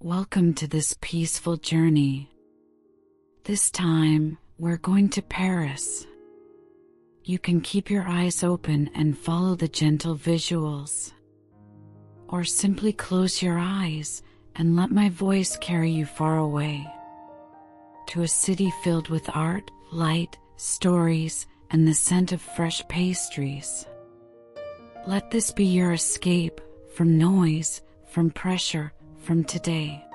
Welcome to this peaceful journey. This time, we're going to Paris. You can keep your eyes open and follow the gentle visuals. Or simply close your eyes and let my voice carry you far away. To a city filled with art, light, stories, and the scent of fresh pastries. Let this be your escape from noise, from pressure, from today.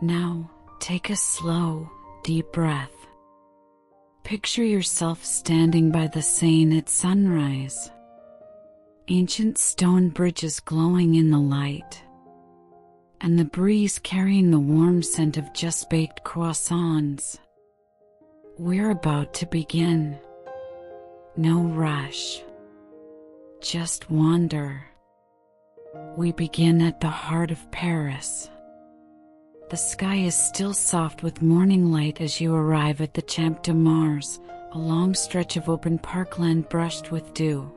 Now, take a slow, deep breath. Picture yourself standing by the Seine at sunrise. Ancient stone bridges glowing in the light. And the breeze carrying the warm scent of just-baked croissants. We're about to begin. No rush. Just wander. We begin at the heart of Paris. The sky is still soft with morning light as you arrive at the Champ de Mars, a long stretch of open parkland brushed with dew.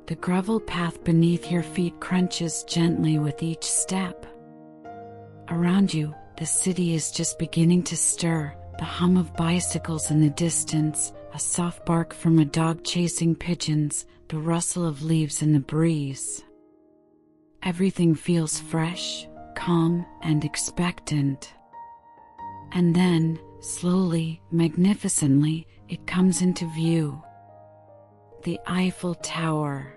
The gravel path beneath your feet crunches gently with each step. Around you, the city is just beginning to stir, the hum of bicycles in the distance, a soft bark from a dog chasing pigeons, the rustle of leaves in the breeze. Everything feels fresh, calm, and expectant. And then, slowly, magnificently, it comes into view. The Eiffel Tower.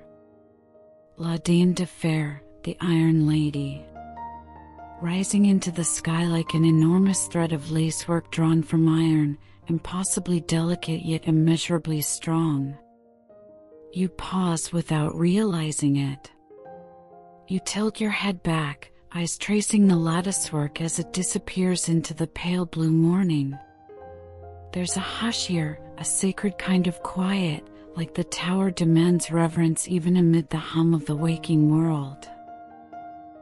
La Dame de Fer, the Iron Lady. Rising into the sky like an enormous thread of lacework drawn from iron, impossibly delicate yet immeasurably strong. You pause without realizing it. You tilt your head back, eyes tracing the latticework as it disappears into the pale blue morning. There's a hush here, a sacred kind of quiet, like the tower demands reverence even amid the hum of the waking world.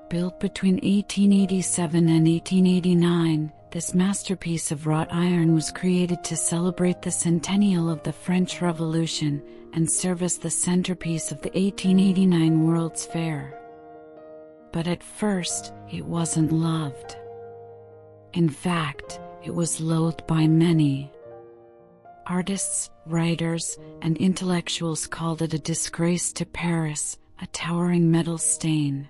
Built between 1887 and 1889, this masterpiece of wrought iron was created to celebrate the centennial of the French Revolution and serve as the centerpiece of the 1889 World's Fair. But at first, it wasn't loved. In fact, it was loathed by many. Artists, writers, and intellectuals called it a disgrace to Paris, a towering metal stain.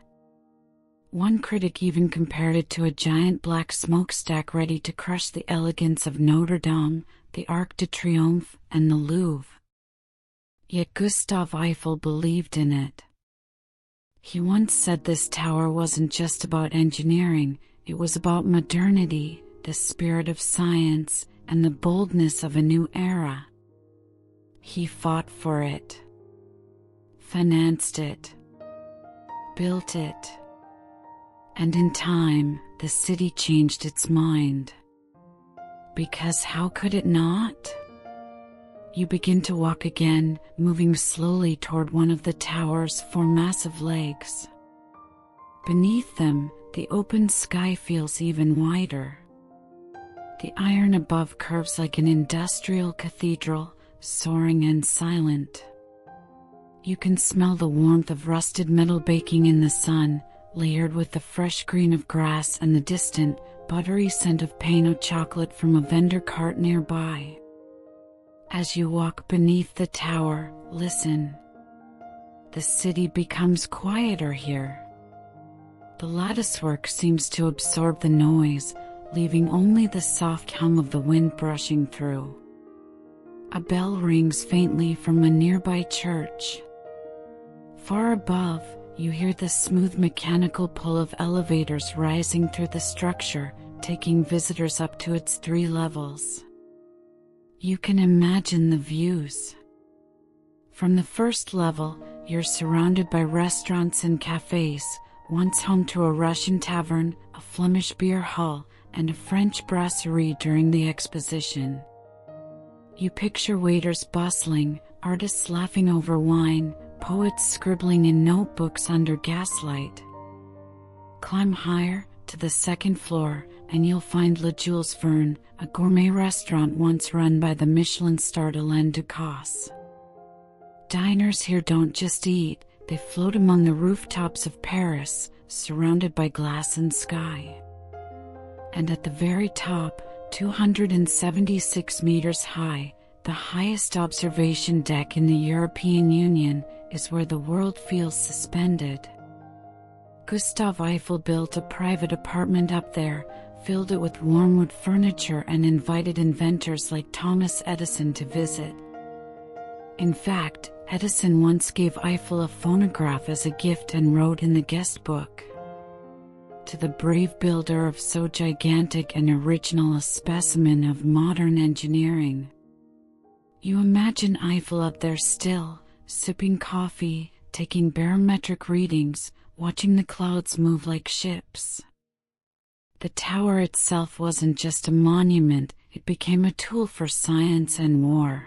One critic even compared it to a giant black smokestack ready to crush the elegance of Notre-Dame, the Arc de Triomphe, and the Louvre. Yet Gustave Eiffel believed in it. He once said this tower wasn't just about engineering, it was about modernity, the spirit of science, and the boldness of a new era. He fought for it, financed it, built it. And in time, the city changed its mind. Because how could it not? You begin to walk again, moving slowly toward one of the tower's four massive legs. Beneath them, the open sky feels even wider. The iron above curves like an industrial cathedral, soaring and silent. You can smell the warmth of rusted metal baking in the sun, layered with the fresh green of grass and the distant, buttery scent of pain au chocolate from a vendor cart nearby. As you walk beneath the tower, listen. The city becomes quieter here. The latticework seems to absorb the noise, leaving only the soft hum of the wind brushing through. A bell rings faintly from a nearby church. Far above, you hear the smooth mechanical pull of elevators rising through the structure, taking visitors up to its 3 levels. You can imagine the views. From the first level, you're surrounded by restaurants and cafes, once home to a Russian tavern, a Flemish beer hall, and a French brasserie during the exposition. You picture waiters bustling, artists laughing over wine, poets scribbling in notebooks under gaslight. Climb higher, to the 2nd floor, and you'll find Le Jules Verne, a gourmet restaurant once run by the Michelin-starred Alain Ducasse. Diners here don't just eat, they float among the rooftops of Paris, surrounded by glass and sky. And at the very top, 276 meters high, the highest observation deck in the European Union, is where the world feels suspended. Gustav Eiffel built a private apartment up there, filled it with warm wood furniture, and invited inventors like Thomas Edison to visit. In fact, Edison once gave Eiffel a phonograph as a gift and wrote in the guest book, "To the brave builder of so gigantic and original a specimen of modern engineering." You imagine Eiffel up there still, sipping coffee, taking barometric readings, watching the clouds move like ships. The tower itself wasn't just a monument, it became a tool for science and war.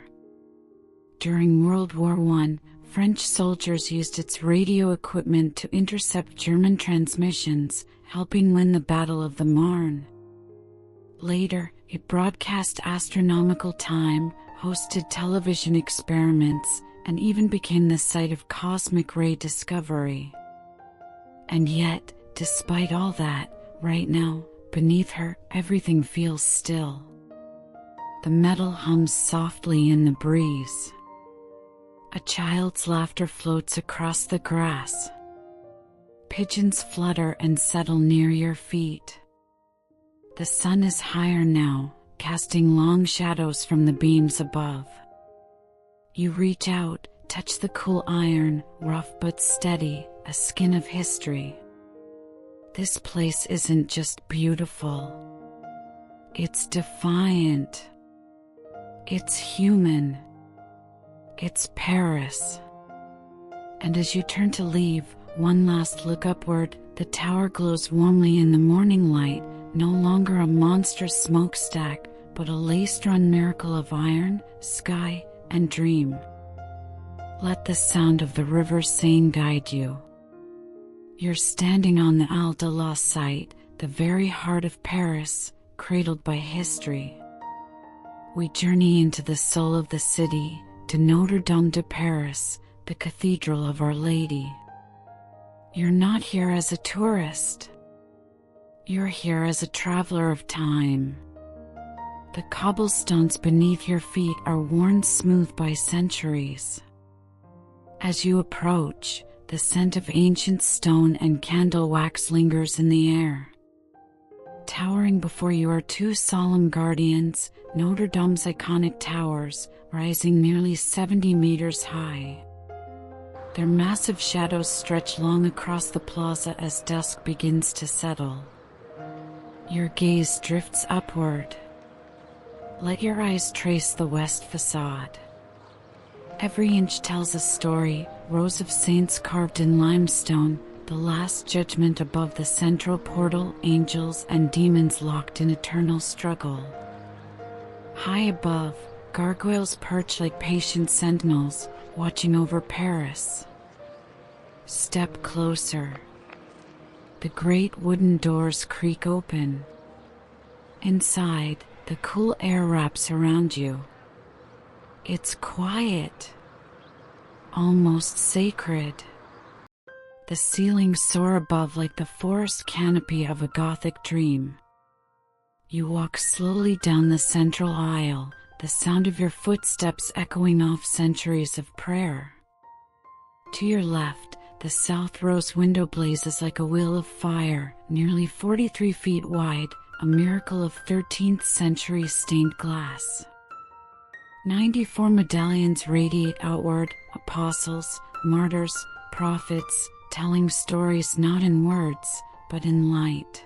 During World War I, French soldiers used its radio equipment to intercept German transmissions, helping win the Battle of the Marne. Later, it broadcast astronomical time, hosted television experiments, and even became the site of cosmic ray discovery. And yet, despite all that, right now, beneath her, everything feels still. The metal hums softly in the breeze. A child's laughter floats across the grass. Pigeons flutter and settle near your feet. The sun is higher now, casting long shadows from the beams above. You reach out, touch the cool iron, rough but steady, a skin of history. This place isn't just beautiful. It's defiant. It's human. It's Paris. And as you turn to leave, one last look upward, the tower glows warmly in the morning light, no longer a monstrous smokestack, but a lace-drawn miracle of iron, sky, and dream. Let the sound of the river Seine guide you. You're standing on the Ile de la Cité, the very heart of Paris, cradled by history. We journey into the soul of the city, to Notre-Dame de Paris, the Cathedral of Our Lady. You're not here as a tourist. You're here as a traveler of time. The cobblestones beneath your feet are worn smooth by centuries. As you approach, the scent of ancient stone and candle wax lingers in the air. Towering before you are two solemn guardians, Notre Dame's iconic towers, rising nearly 70 meters high. Their massive shadows stretch long across the plaza as dusk begins to settle. Your gaze drifts upward. Let your eyes trace the west facade. Every inch tells a story, rows of saints carved in limestone, the Last Judgment above the central portal, angels and demons locked in eternal struggle. High above, gargoyles perch like patient sentinels, watching over Paris. Step closer. The great wooden doors creak open. Inside, the cool air wraps around you. It's quiet, almost sacred. The ceilings soar above like the forest canopy of a gothic dream. You walk slowly down the central aisle, the sound of your footsteps echoing off centuries of prayer. To your left, the south rose window blazes like a wheel of fire, nearly 43 feet wide, a miracle of 13th century stained glass. 94 medallions radiate outward, apostles, martyrs, prophets, telling stories not in words, but in light.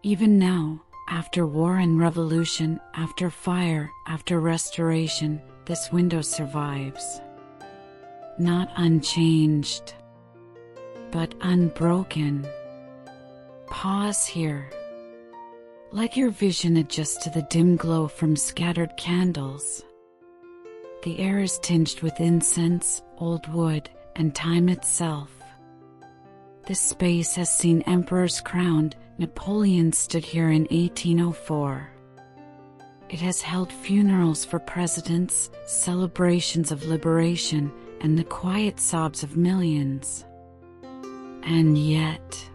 Even now, after war and revolution, after fire, after restoration, this window survives. Not unchanged, but unbroken. Pause here. Let your vision adjust to the dim glow from scattered candles. The air is tinged with incense, old wood, and time itself. This space has seen emperors crowned. Napoleon stood here in 1804. It has held funerals for presidents, celebrations of liberation, and the quiet sobs of millions. And yet,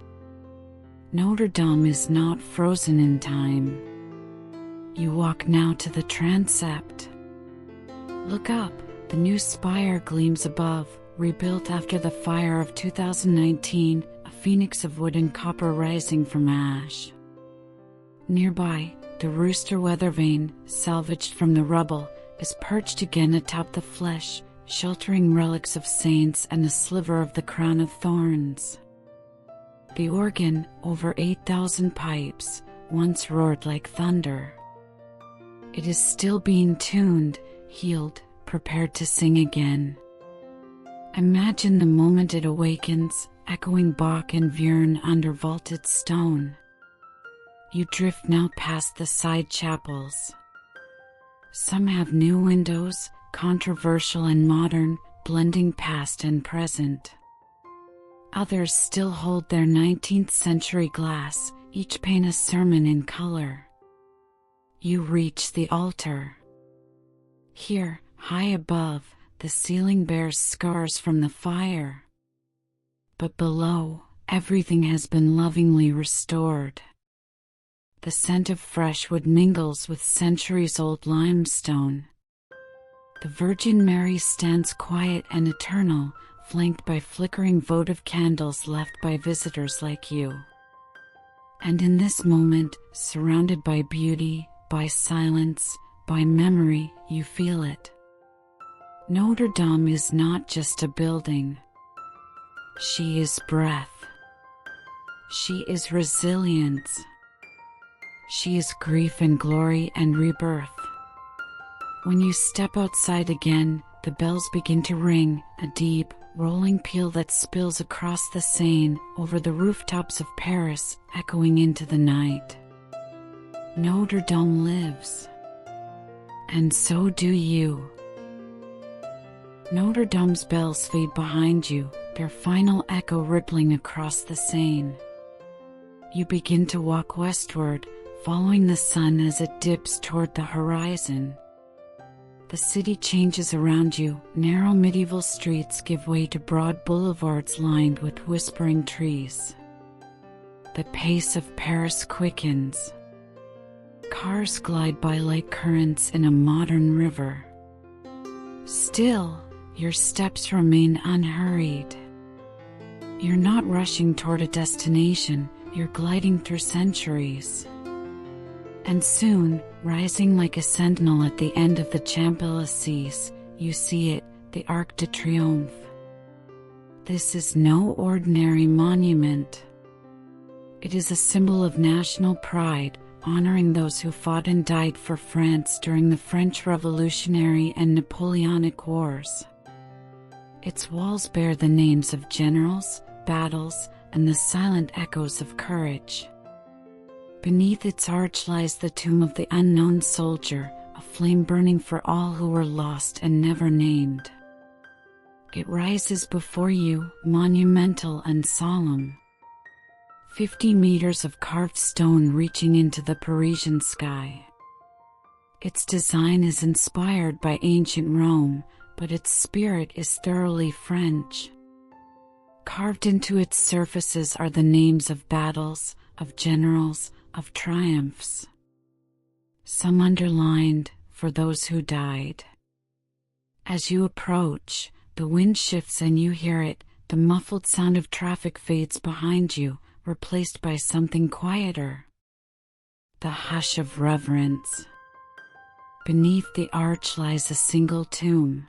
Notre Dame is not frozen in time. You walk now to the transept. Look up, the new spire gleams above, rebuilt after the fire of 2019, a phoenix of wood and copper rising from ash. Nearby, the rooster weathervane, salvaged from the rubble, is perched again atop the flesh, sheltering relics of saints and a sliver of the crown of thorns. The organ, over 8,000 pipes, once roared like thunder. It is still being tuned, healed, prepared to sing again. Imagine the moment it awakens, echoing Bach and Vierne under vaulted stone. You drift now past the side chapels. Some have new windows, controversial and modern, blending past and present. Others still hold their 19th century glass, each pane a sermon in color. You reach the altar. Here, high above, the ceiling bears scars from the fire. But below, everything has been lovingly restored. The scent of fresh wood mingles with centuries-old limestone. The Virgin Mary stands quiet and eternal, flanked by flickering votive candles left by visitors like you. And in this moment, surrounded by beauty, by silence, by memory, you feel it. Notre Dame is not just a building. She is breath. She is resilience. She is grief and glory and rebirth. When you step outside again, the bells begin to ring, a deep, rolling peal that spills across the Seine, over the rooftops of Paris, echoing into the night. Notre Dame lives. And so do you. Notre Dame's bells fade behind you, their final echo rippling across the Seine. You begin to walk westward, following the sun as it dips toward the horizon. The city changes around you, narrow medieval streets give way to broad boulevards lined with whispering trees. The pace of Paris quickens. Cars glide by like currents in a modern river. Still, your steps remain unhurried. You're not rushing toward a destination, you're gliding through centuries. And soon, rising like a sentinel at the end of the Champs-Élysées, you see it, the Arc de Triomphe. This is no ordinary monument. It is a symbol of national pride, honoring those who fought and died for France during the French Revolutionary and Napoleonic Wars. Its walls bear the names of generals, battles, and the silent echoes of courage. Beneath its arch lies the tomb of the unknown soldier, a flame burning for all who were lost and never named. It rises before you, monumental and solemn. 50 meters of carved stone reaching into the Parisian sky. Its design is inspired by ancient Rome, but its spirit is thoroughly French. Carved into its surfaces are the names of battles, of generals, of triumphs. Some underlined, for those who died. As you approach, the wind shifts and you hear it, the muffled sound of traffic fades behind you, replaced by something quieter. The hush of reverence. Beneath the arch lies a single tomb.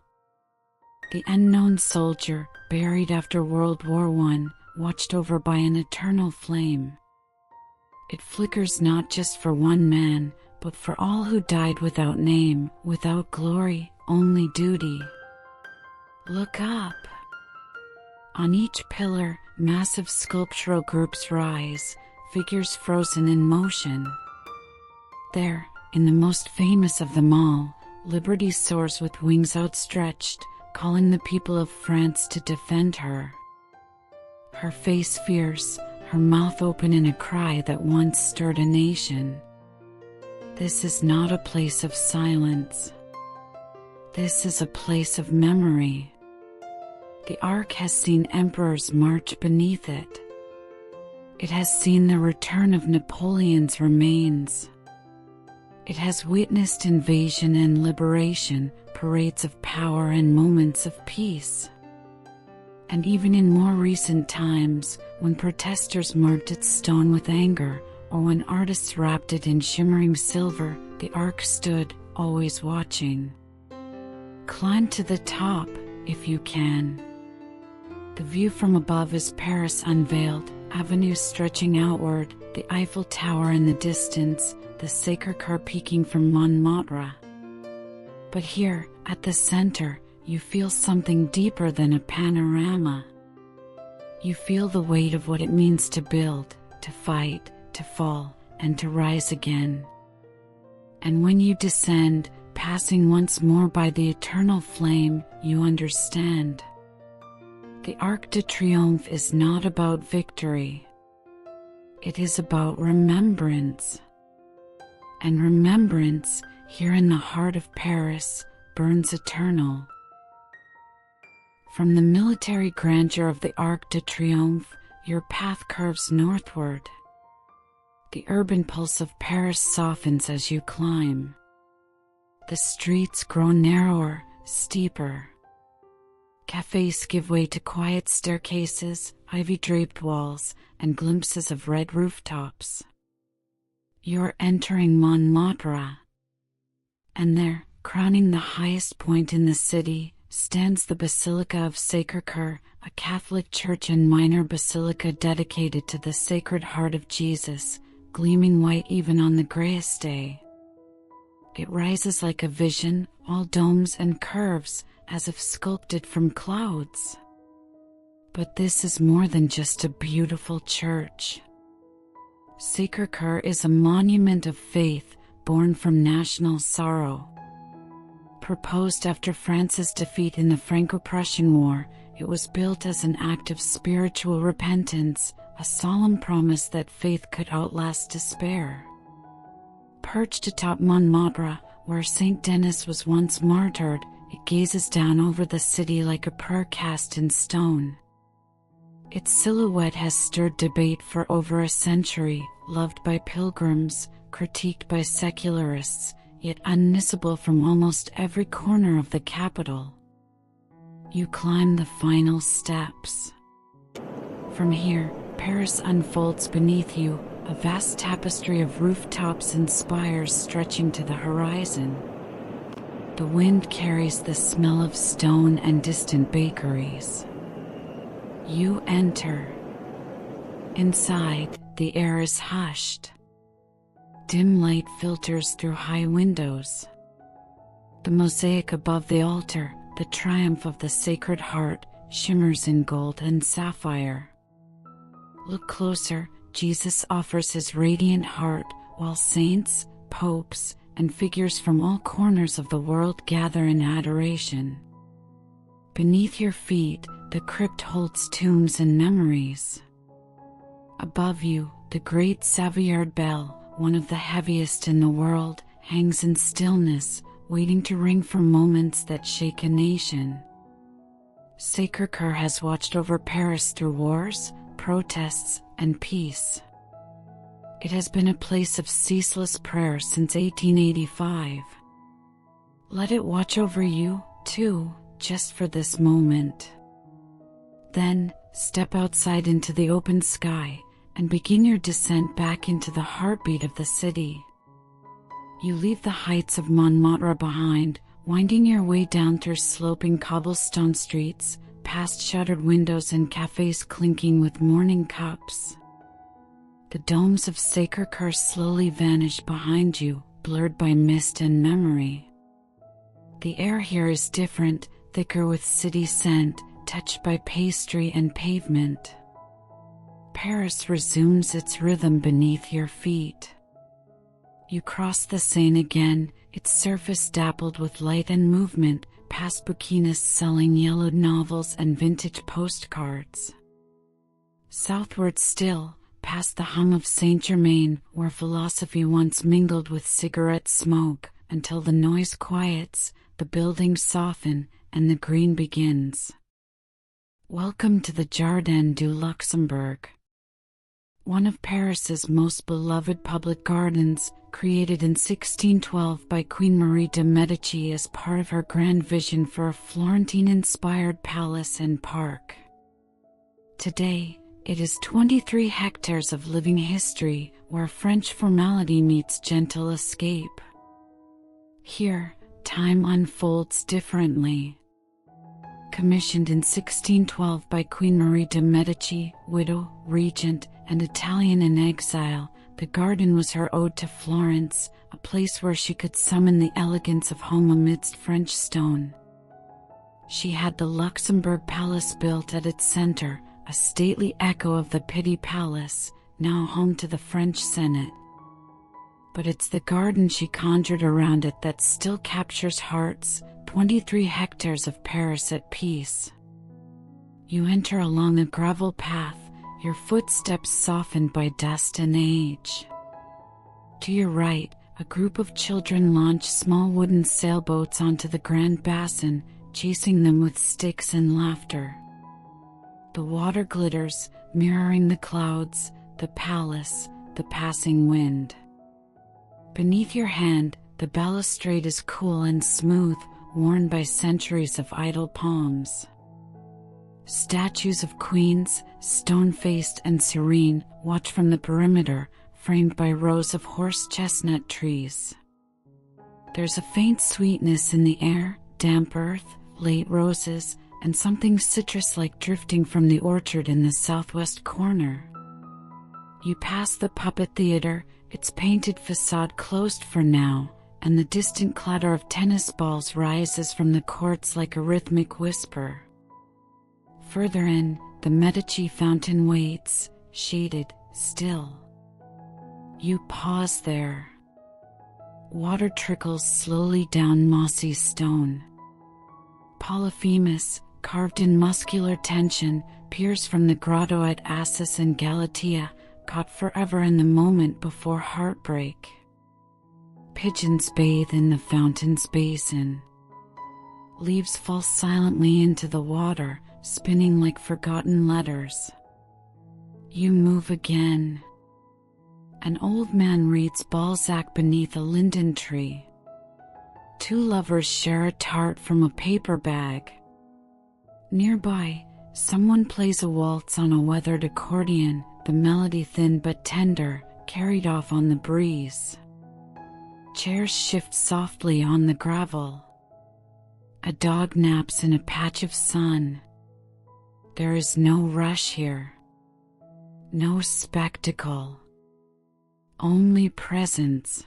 The unknown soldier, buried after World War I, watched over by an eternal flame. It flickers not just for one man, but for all who died without name, without glory, only duty. Look up. On each pillar, massive sculptural groups rise, figures frozen in motion. There, in the most famous of them all, Liberty soars with wings outstretched, calling the people of France to defend her. Her face fierce, her mouth open in a cry that once stirred a nation. This is not a place of silence. This is a place of memory. The Arc has seen emperors march beneath it. It has seen the return of Napoleon's remains. It has witnessed invasion and liberation, parades of power and moments of peace. And even in more recent times, when protesters marked its stone with anger, or when artists wrapped it in shimmering silver, the Arc stood, always watching. Climb to the top, if you can. The view from above is Paris unveiled, avenues stretching outward, the Eiffel Tower in the distance, the Sacré-Cœur peeking from Montmartre. But here, at the center, you feel something deeper than a panorama. You feel the weight of what it means to build, to fight, to fall, and to rise again. And when you descend, passing once more by the eternal flame, you understand. The Arc de Triomphe is not about victory. It is about remembrance. And remembrance, here in the heart of Paris, burns eternal. From the military grandeur of the Arc de Triomphe, your path curves northward. The urban pulse of Paris softens as you climb. The streets grow narrower, steeper. Cafes give way to quiet staircases, ivy-draped walls, and glimpses of red rooftops. You're entering Montmartre. And there, crowning the highest point in the city, stands the Basilica of Sacré-Cœur, a Catholic church and minor basilica dedicated to the Sacred Heart of Jesus, gleaming white even on the grayest day. It rises like a vision, all domes and curves, as if sculpted from clouds. But this is more than just a beautiful church. Sacré-Cœur is a monument of faith, born from national sorrow. Proposed after France's defeat in the Franco-Prussian War, it was built as an act of spiritual repentance, a solemn promise that faith could outlast despair. Perched atop Montmartre, where Saint Denis was once martyred, it gazes down over the city like a prayer cast in stone. Its silhouette has stirred debate for over a century, loved by pilgrims, critiqued by secularists, yet unmissable from almost every corner of the capital. You climb the final steps. From here, Paris unfolds beneath you, a vast tapestry of rooftops and spires stretching to the horizon. The wind carries the smell of stone and distant bakeries. You enter. Inside, the air is hushed. Dim light filters through high windows. The mosaic above the altar, the triumph of the Sacred Heart, shimmers in gold and sapphire. Look closer, Jesus offers his radiant heart, while saints, popes, and figures from all corners of the world gather in adoration. Beneath your feet, the crypt holds tombs and memories. Above you, the great Savoyard bell, one of the heaviest in the world, hangs in stillness, waiting to ring for moments that shake a nation. Sacré-Cœur has watched over Paris through wars, protests, and peace. It has been a place of ceaseless prayer since 1885. Let it watch over you, too, just for this moment. Then, step outside into the open sky, and begin your descent back into the heartbeat of the city. You leave the heights of Montmartre behind, winding your way down through sloping cobblestone streets, past shuttered windows and cafes clinking with morning cups. The domes of Sacré-Cœur slowly vanish behind you, blurred by mist and memory. The air here is different, thicker with city scent, touched by pastry and pavement. Paris resumes its rhythm beneath your feet. You cross the Seine again, its surface dappled with light and movement, past bouquinists selling yellowed novels and vintage postcards. Southward still, past the hum of Saint-Germain, where philosophy once mingled with cigarette smoke, until the noise quiets, the buildings soften, and the green begins. Welcome to the Jardin du Luxembourg, one of Paris's most beloved public gardens, created in 1612 by Queen Marie de' Medici as part of her grand vision for a Florentine-inspired palace and park. Today, it is 23 hectares of living history where French formality meets gentle escape. Here, time unfolds differently. Commissioned in 1612 by Queen Marie de' Medici, widow, regent, and Italian in exile, the garden was her ode to Florence, a place where she could summon the elegance of home amidst French stone. She had the Luxembourg Palace built at its center, a stately echo of the Pitti Palace, now home to the French Senate. But it's the garden she conjured around it that still captures hearts, 23 hectares of Paris at peace. You enter along a gravel path, your footsteps softened by dust and age. To your right, a group of children launch small wooden sailboats onto the Grand Bassin, chasing them with sticks and laughter. The water glitters, mirroring the clouds, the palace, the passing wind. Beneath your hand, the balustrade is cool and smooth, worn by centuries of idle palms. Statues of queens, stone-faced and serene, watch from the perimeter, framed by rows of horse chestnut trees. There's a faint sweetness in the air, damp earth, late roses, and something citrus-like drifting from the orchard in the southwest corner. You pass the puppet theater, its painted facade closed for now, and the distant clatter of tennis balls rises from the courts like a rhythmic whisper. Further in, the Medici fountain waits, shaded, still. You pause there. Water trickles slowly down mossy stone. Polyphemus, carved in muscular tension, peers from the grotto at Assis and Galatea, caught forever in the moment before heartbreak. Pigeons bathe in the fountain's basin. Leaves fall silently into the water, spinning like forgotten letters. You move again. An old man reads Balzac beneath a linden tree. Two lovers share a tart from a paper bag. Nearby, someone plays a waltz on a weathered accordion, the melody thin but tender, carried off on the breeze. Chairs shift softly on the gravel. A dog naps in a patch of sun. There is no rush here. No spectacle. Only presence.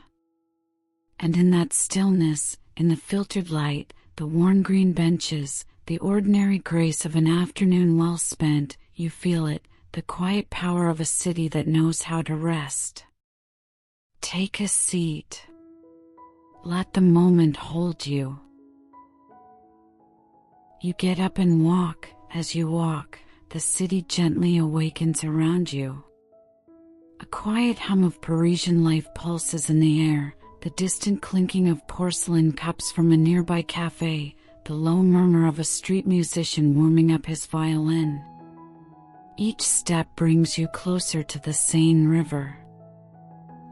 And in that stillness, in the filtered light, the worn green benches, the ordinary grace of an afternoon well spent, you feel it, the quiet power of a city that knows how to rest. Take a seat. Let the moment hold you. You get up and walk. As you walk, the city gently awakens around you. A quiet hum of Parisian life pulses in the air, the distant clinking of porcelain cups from a nearby cafe, the low murmur of a street musician warming up his violin. Each step brings you closer to the Seine River.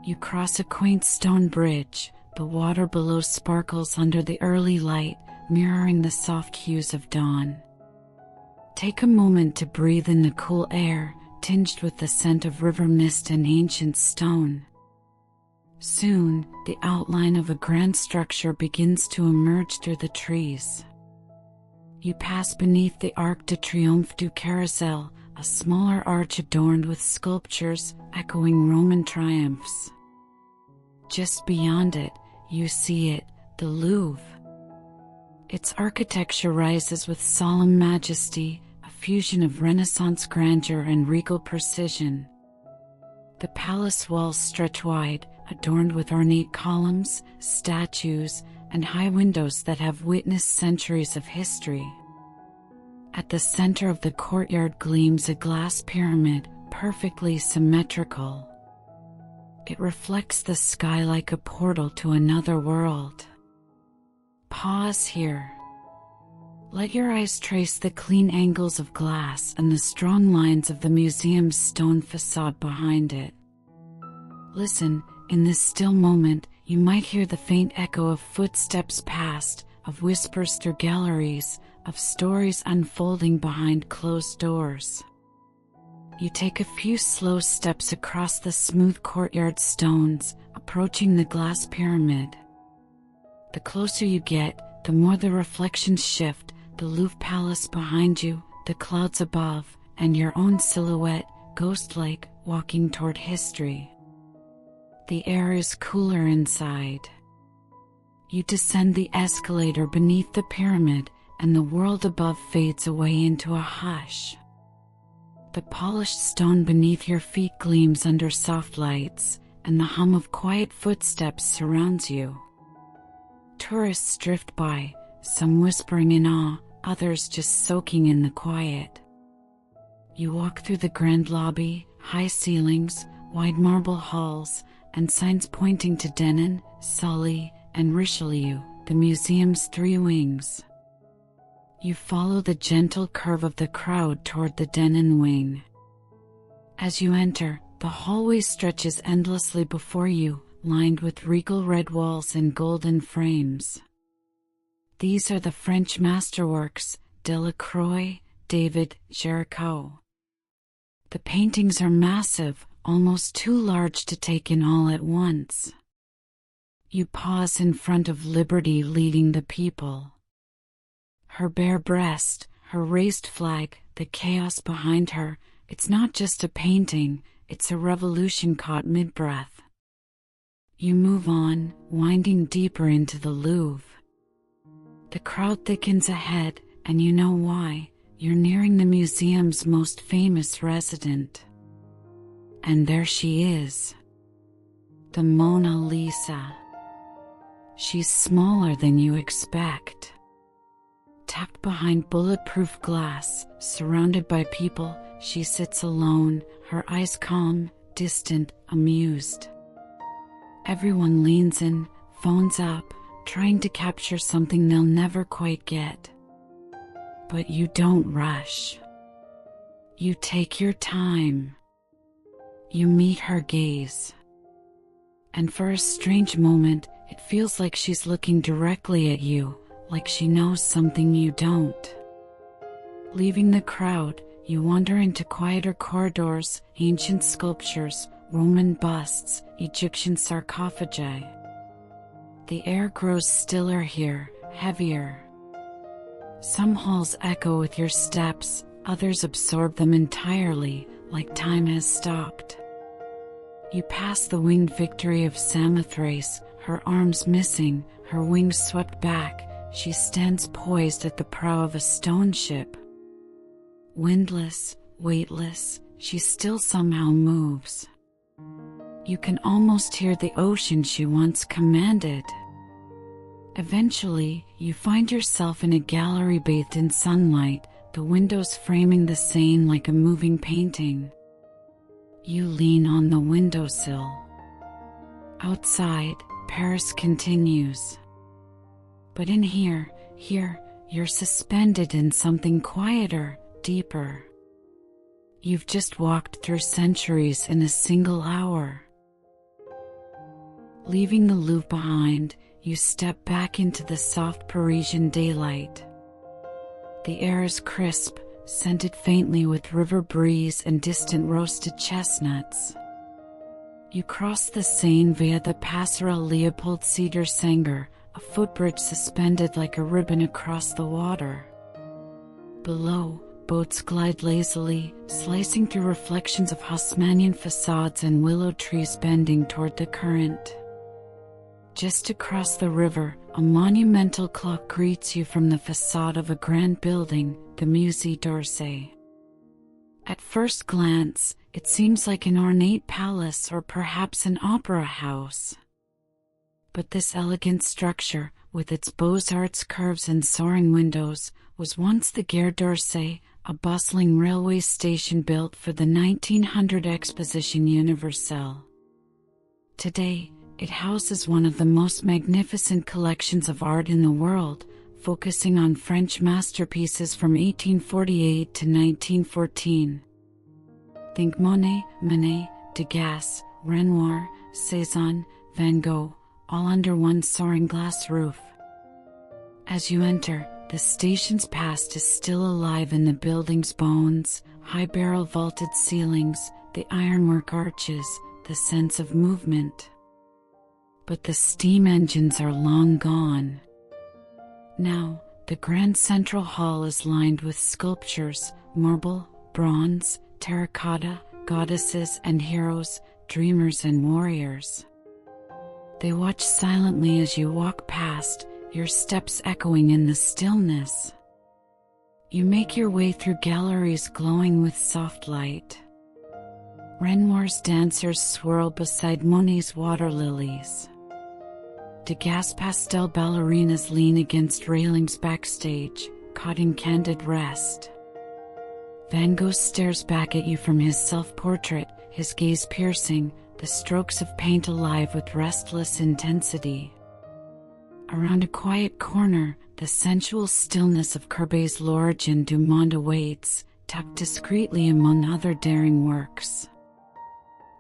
You cross a quaint stone bridge, the water below sparkles under the early light, mirroring the soft hues of dawn. Take a moment to breathe in the cool air, tinged with the scent of river mist and ancient stone. Soon, the outline of a grand structure begins to emerge through the trees. You pass beneath the Arc de Triomphe du Carrousel, a smaller arch adorned with sculptures echoing Roman triumphs. Just beyond it, you see it, the Louvre. Its architecture rises with solemn majesty, a fusion of Renaissance grandeur and regal precision. The palace walls stretch wide, adorned with ornate columns, statues, and high windows that have witnessed centuries of history. At the center of the courtyard gleams a glass pyramid, perfectly symmetrical. It reflects the sky like a portal to another world. Pause here. Let your eyes trace the clean angles of glass and the strong lines of the museum's stone facade behind it. Listen, in this still moment, you might hear the faint echo of footsteps past, of whispers through galleries, of stories unfolding behind closed doors. You take a few slow steps across the smooth courtyard stones, approaching the glass pyramid. The closer you get, the more the reflections shift, the Louvre Palace behind you, the clouds above, and your own silhouette, ghost-like, walking toward history. The air is cooler inside. You descend the escalator beneath the pyramid, and the world above fades away into a hush. The polished stone beneath your feet gleams under soft lights, and the hum of quiet footsteps surrounds you. Tourists drift by, some whispering in awe, others just soaking in the quiet. You walk through the grand lobby, high ceilings, wide marble halls, and signs pointing to Denon, Sully, and Richelieu, the museum's three wings. You follow the gentle curve of the crowd toward the Denon wing. As you enter, the hallway stretches endlessly before you, lined with regal red walls and golden frames. These are the French masterworks, Delacroix, David, Géricault. The paintings are massive, almost too large to take in all at once. You pause in front of Liberty leading the people. Her bare breast, her raised flag, the chaos behind her, it's not just a painting, it's a revolution caught mid-breath. You move on, winding deeper into the Louvre. The crowd thickens ahead, and you know why. You're nearing the museum's most famous resident. And there she is. The Mona Lisa. She's smaller than you expect. Tucked behind bulletproof glass, surrounded by people, she sits alone, her eyes calm, distant, amused. Everyone leans in, phones up, trying to capture something they'll never quite get. But you don't rush. You take your time. You meet her gaze. And for a strange moment, it feels like she's looking directly at you, like she knows something you don't. Leaving the crowd, you wander into quieter corridors, ancient sculptures, Roman busts, Egyptian sarcophagi. The air grows stiller here, heavier. Some halls echo with your steps, others absorb them entirely, like time has stopped. You pass the winged Victory of Samothrace, her arms missing, her wings swept back. She stands poised at the prow of a stone ship. Windless, weightless, she still somehow moves. You can almost hear the ocean she once commanded. Eventually, you find yourself in a gallery bathed in sunlight, the windows framing the Seine like a moving painting. You lean on the windowsill. Outside, Paris continues. But in here, you're suspended in something quieter, deeper. You've just walked through centuries in a single hour. Leaving the Louvre behind, you step back into the soft Parisian daylight. The air is crisp, scented faintly with river breeze and distant roasted chestnuts. You cross the Seine via the Passerelle Leopold Sédar Senghor, a footbridge suspended like a ribbon across the water. Below, boats glide lazily, slicing through reflections of Haussmannian facades and willow trees bending toward the current. Just across the river, a monumental clock greets you from the facade of a grand building, the Musée d'Orsay. At first glance, it seems like an ornate palace or perhaps an opera house. But this elegant structure, with its Beaux-Arts curves and soaring windows, was once the Gare d'Orsay, a bustling railway station built for the 1900 Exposition Universelle. Today, it houses one of the most magnificent collections of art in the world, focusing on French masterpieces from 1848 to 1914. Think Monet, Degas, Renoir, Cézanne, Van Gogh, all under one soaring glass roof. As you enter, the station's past is still alive in the building's bones, high barrel vaulted ceilings, the ironwork arches, the sense of movement. But the steam engines are long gone. Now, the grand central hall is lined with sculptures, marble, bronze, terracotta, goddesses and heroes, dreamers and warriors. They watch silently as you walk past, your steps echoing in the stillness. You make your way through galleries glowing with soft light. Renoir's dancers swirl beside Monet's water lilies. Degas' pastel ballerinas lean against railings backstage, caught in candid rest. Van Gogh stares back at you from his self-portrait, his gaze piercing, the strokes of paint alive with restless intensity. Around a quiet corner, the sensual stillness of Courbet's L'Origine du Monde awaits, tucked discreetly among other daring works.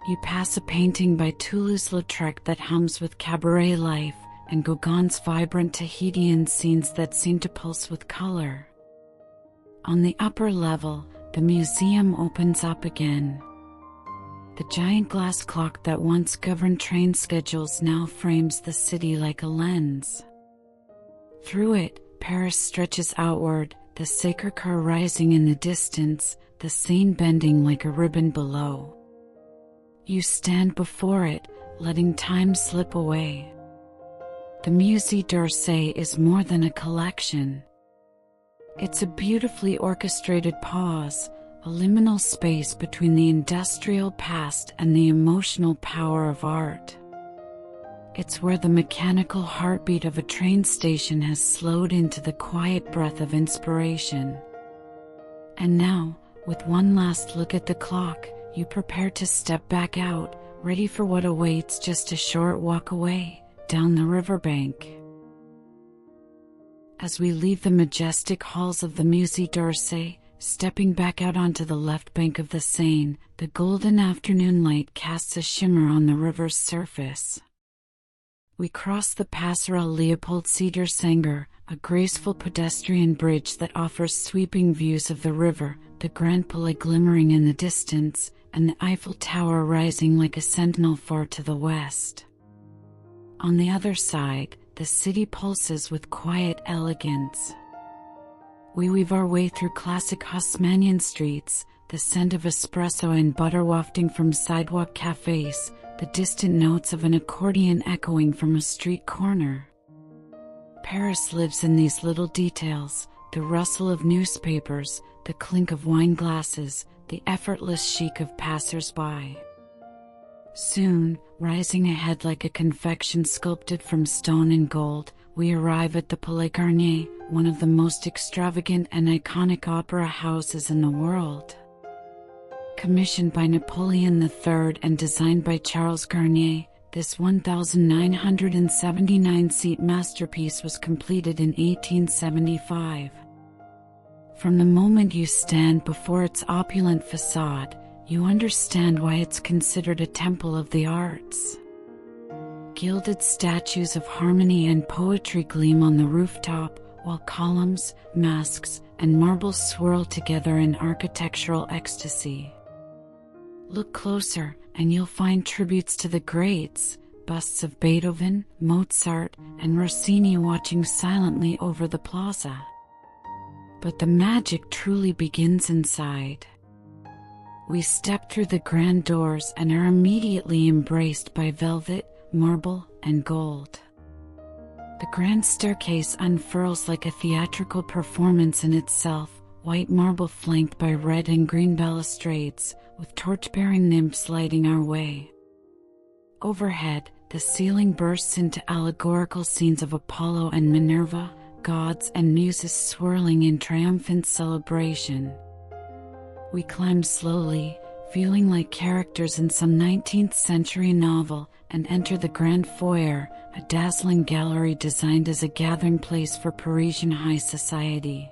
You pass a painting by Toulouse-Lautrec that hums with cabaret life, and Gauguin's vibrant Tahitian scenes that seem to pulse with color. On the upper level, the museum opens up again. The giant glass clock that once governed train schedules now frames the city like a lens. Through it, Paris stretches outward, the Sacré-Cœur rising in the distance, the Seine bending like a ribbon below. You stand before it, letting time slip away. The Musée d'Orsay is more than a collection. It's a beautifully orchestrated pause, a liminal space between the industrial past and the emotional power of art. It's where the mechanical heartbeat of a train station has slowed into the quiet breath of inspiration. And now, with one last look at the clock, you prepare to step back out, ready for what awaits just a short walk away, down the riverbank. As we leave the majestic halls of the Musée d'Orsay, stepping back out onto the left bank of the Seine, the golden afternoon light casts a shimmer on the river's surface. We cross the Passerelle Léopold Sédar Senghor, a graceful pedestrian bridge that offers sweeping views of the river, the Grand Palais glimmering in the distance, and the Eiffel Tower rising like a sentinel fort to the west. On the other side, the city pulses with quiet elegance. We weave our way through classic Haussmannian streets, the scent of espresso and butter wafting from sidewalk cafes, the distant notes of an accordion echoing from a street corner. Paris lives in these little details, the rustle of newspapers, the clink of wine glasses, the effortless chic of passers-by. Soon, rising ahead like a confection sculpted from stone and gold, we arrive at the Palais Garnier, one of the most extravagant and iconic opera houses in the world. Commissioned by Napoleon III and designed by Charles Garnier, this 1,979-seat masterpiece was completed in 1875. From the moment you stand before its opulent facade, you understand why it's considered a temple of the arts. Gilded statues of harmony and poetry gleam on the rooftop, while columns, masks, and marbles swirl together in architectural ecstasy. Look closer, and you'll find tributes to the greats, busts of Beethoven, Mozart, and Rossini watching silently over the plaza. But the magic truly begins inside. We step through the grand doors and are immediately embraced by velvet, marble, and gold. The grand staircase unfurls like a theatrical performance in itself, white marble flanked by red and green balustrades, with torch-bearing nymphs lighting our way. Overhead, the ceiling bursts into allegorical scenes of Apollo and Minerva, gods and muses swirling in triumphant celebration. We climb slowly, feeling like characters in some 19th century novel, and enter the grand foyer, a dazzling gallery designed as a gathering place for Parisian high society.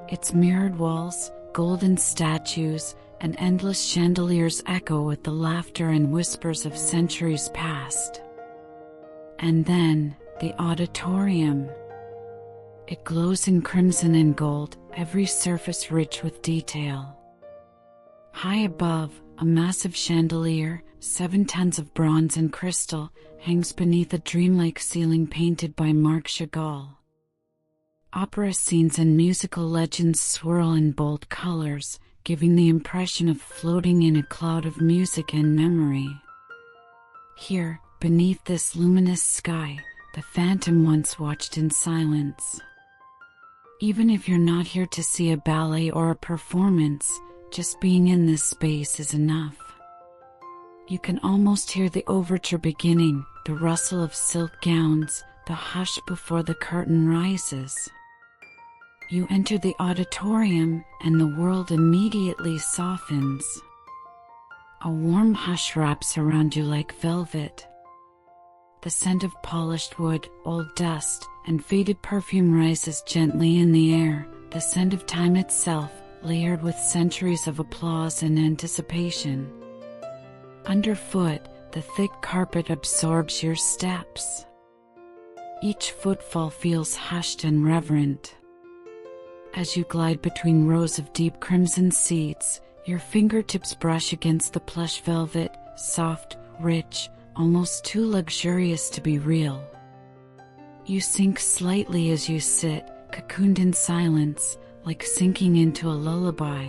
Its mirrored walls, golden statues, and endless chandeliers echo with the laughter and whispers of centuries past. And then, the auditorium. It glows in crimson and gold, every surface rich with detail. High above, a massive chandelier, 7 tons of bronze and crystal, hangs beneath a dreamlike ceiling painted by Marc Chagall. Opera scenes and musical legends swirl in bold colors, giving the impression of floating in a cloud of music and memory. Here, beneath this luminous sky, the phantom once watched in silence. Even if you're not here to see a ballet or a performance, just being in this space is enough. You can almost hear the overture beginning, the rustle of silk gowns, the hush before the curtain rises. You enter the auditorium, and the world immediately softens. A warm hush wraps around you like velvet. The scent of polished wood, old dust, and faded perfume rises gently in the air, the scent of time itself, layered with centuries of applause and anticipation. Underfoot, the thick carpet absorbs your steps. Each footfall feels hushed and reverent. As you glide between rows of deep crimson seats, your fingertips brush against the plush velvet, soft, rich, almost too luxurious to be real. You sink slightly as you sit, cocooned in silence, like sinking into a lullaby.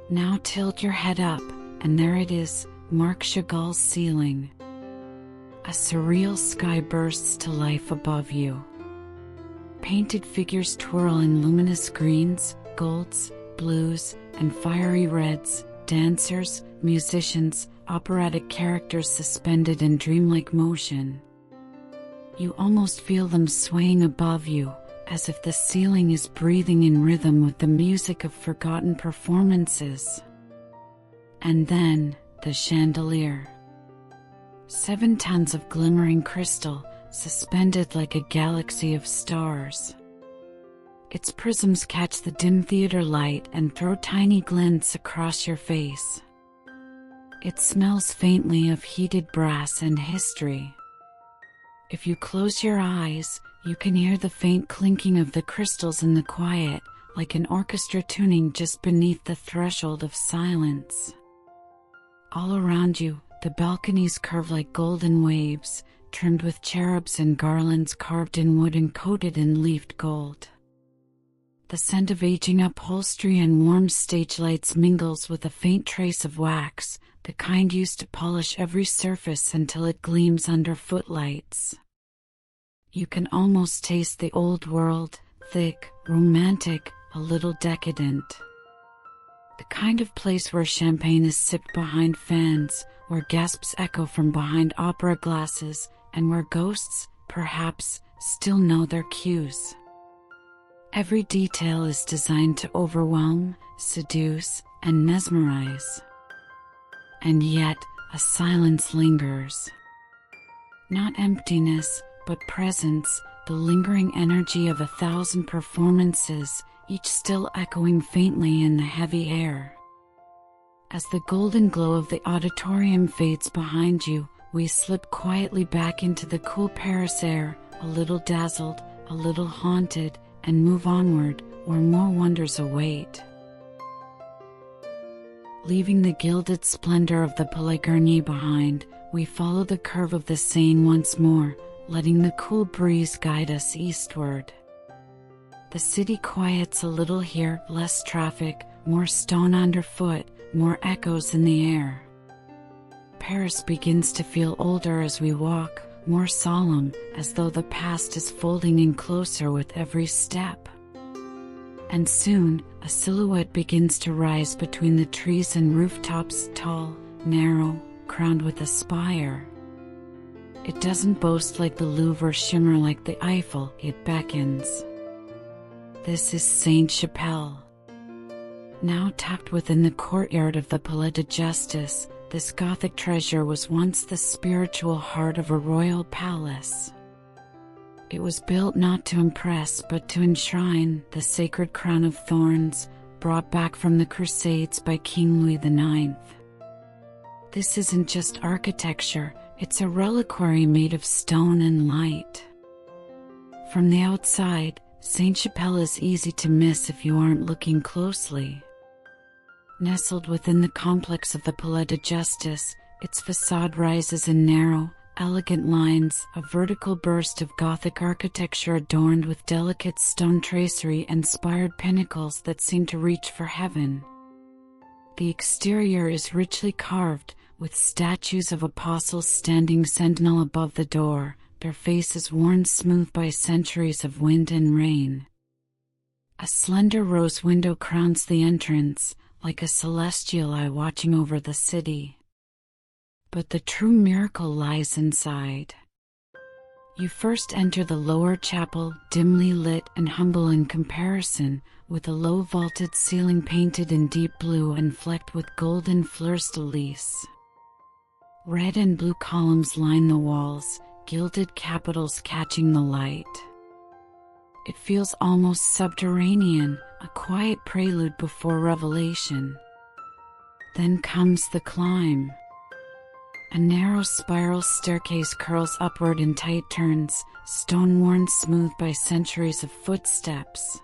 Now tilt your head up, and there it is, Marc Chagall's ceiling. A surreal sky bursts to life above you. Painted figures twirl in luminous greens, golds, blues, and fiery reds, dancers, musicians, operatic characters suspended in dreamlike motion. You almost feel them swaying above you, as if the ceiling is breathing in rhythm with the music of forgotten performances. And then, the chandelier. 7 tons of glimmering crystal, suspended like a galaxy of stars. Its prisms catch the dim theater light and throw tiny glints across your face. It smells faintly of heated brass and history. If you close your eyes, you can hear the faint clinking of the crystals in the quiet, like an orchestra tuning just beneath the threshold of silence. All around you, the balconies curve like golden waves, trimmed with cherubs and garlands carved in wood and coated in leafed gold. The scent of aging upholstery and warm stage lights mingles with a faint trace of wax, the kind used to polish every surface until it gleams under footlights. You can almost taste the old world, thick, romantic, a little decadent. The kind of place where champagne is sipped behind fans, where gasps echo from behind opera glasses, and where ghosts, perhaps, still know their cues. Every detail is designed to overwhelm, seduce, and mesmerize. And yet, a silence lingers. Not emptiness, but presence, the lingering energy of 1,000 performances, each still echoing faintly in the heavy air. As the golden glow of the auditorium fades behind you, we slip quietly back into the cool Paris air, a little dazzled, a little haunted, and move onward, where more wonders await. Leaving the gilded splendor of the Palais Garnier behind, we follow the curve of the Seine once more, letting the cool breeze guide us eastward. The city quiets a little here, less traffic, more stone underfoot, more echoes in the air. Paris begins to feel older as we walk, more solemn, as though the past is folding in closer with every step. And soon, a silhouette begins to rise between the trees and rooftops, tall, narrow, crowned with a spire. It doesn't boast like the Louvre or shimmer like the Eiffel, it beckons. This is Sainte-Chapelle. Now tucked within the courtyard of the Palais de Justice, This Gothic treasure was once the spiritual heart of a royal palace. It was built not to impress but to enshrine the sacred crown of thorns brought back from the Crusades by King Louis IX. This isn't just architecture, it's a reliquary made of stone and light. From the outside, Sainte-Chapelle is easy to miss if you aren't looking closely. Nestled within the complex of the Palais de Justice, its facade rises in narrow, elegant lines, a vertical burst of Gothic architecture adorned with delicate stone tracery and spired pinnacles that seem to reach for heaven. The exterior is richly carved, with statues of apostles standing sentinel above the door, their faces worn smooth by centuries of wind and rain. A slender rose window crowns the entrance, like a celestial eye watching over the city. But the true miracle lies inside. You first enter the lower chapel, dimly lit and humble in comparison, with a low vaulted ceiling painted in deep blue and flecked with golden fleurs-de-lis. Red and blue columns line the walls, gilded capitals catching the light. It feels almost subterranean, a quiet prelude before revelation. Then comes the climb. A narrow spiral staircase curls upward in tight turns, stone worn smooth by centuries of footsteps.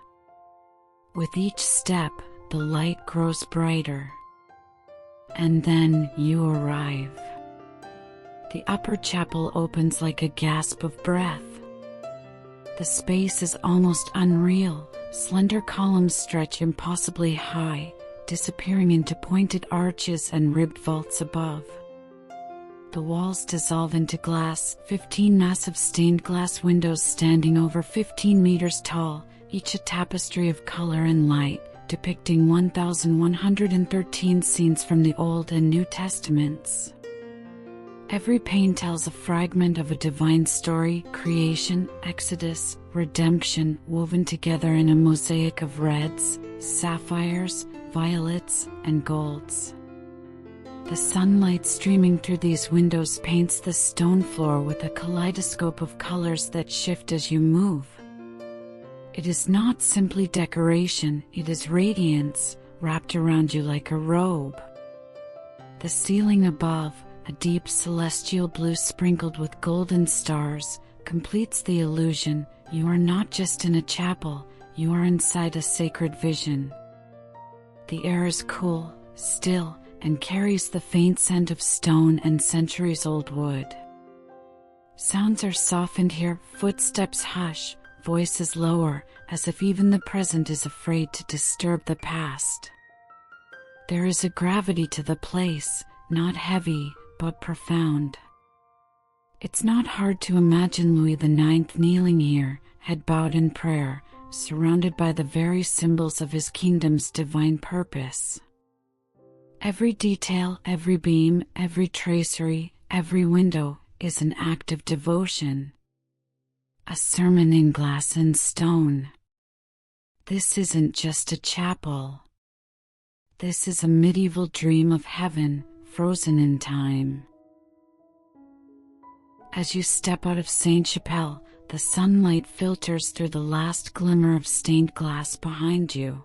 With each step, the light grows brighter. And then you arrive. The upper chapel opens like a gasp of breath. The space is almost unreal. Slender columns stretch impossibly high, disappearing into pointed arches and ribbed vaults above. The walls dissolve into glass, 15 massive stained glass windows standing over 15 meters tall, each a tapestry of color and light, depicting 1,113 scenes from the Old and New Testaments. Every pane tells a fragment of a divine story, creation, exodus, redemption, woven together in a mosaic of reds, sapphires, violets, and golds. The sunlight streaming through these windows paints the stone floor with a kaleidoscope of colors that shift as you move. It is not simply decoration, it is radiance, wrapped around you like a robe. The ceiling above, a deep celestial blue sprinkled with golden stars, completes the illusion. You are not just in a chapel, you are inside a sacred vision. The air is cool, still, and carries the faint scent of stone and centuries-old wood. Sounds are softened here, footsteps hush, voices lower, as if even the present is afraid to disturb the past. There is a gravity to the place, not heavy, but profound. It's not hard to imagine Louis IX kneeling here, head bowed in prayer, surrounded by the very symbols of his kingdom's divine purpose. Every detail, every beam, every tracery, every window is an act of devotion. A sermon in glass and stone. This isn't just a chapel. This is a medieval dream of heaven, frozen in time. As you step out of Sainte-Chapelle, the sunlight filters through the last glimmer of stained glass behind you.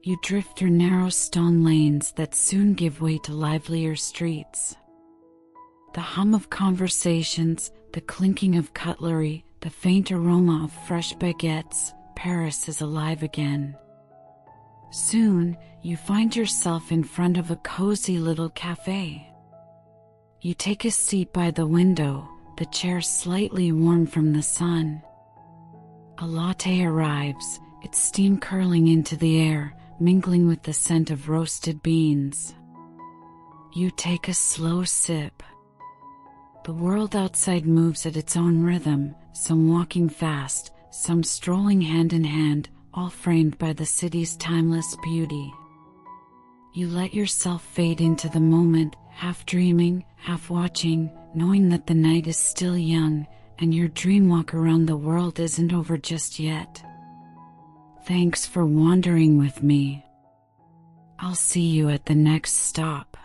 You drift through narrow stone lanes that soon give way to livelier streets. The hum of conversations, the clinking of cutlery, the faint aroma of fresh baguettes, Paris is alive again. Soon, you find yourself in front of a cozy little cafe. You take a seat by the window, the chair slightly warm from the sun. A latte arrives, its steam curling into the air, mingling with the scent of roasted beans. You take a slow sip. The world outside moves at its own rhythm, some walking fast, some strolling hand in hand, all framed by the city's timeless beauty. You let yourself fade into the moment, half dreaming, half watching, knowing that the night is still young, and your dream walk around the world isn't over just yet. Thanks for wandering with me. I'll see you at the next stop.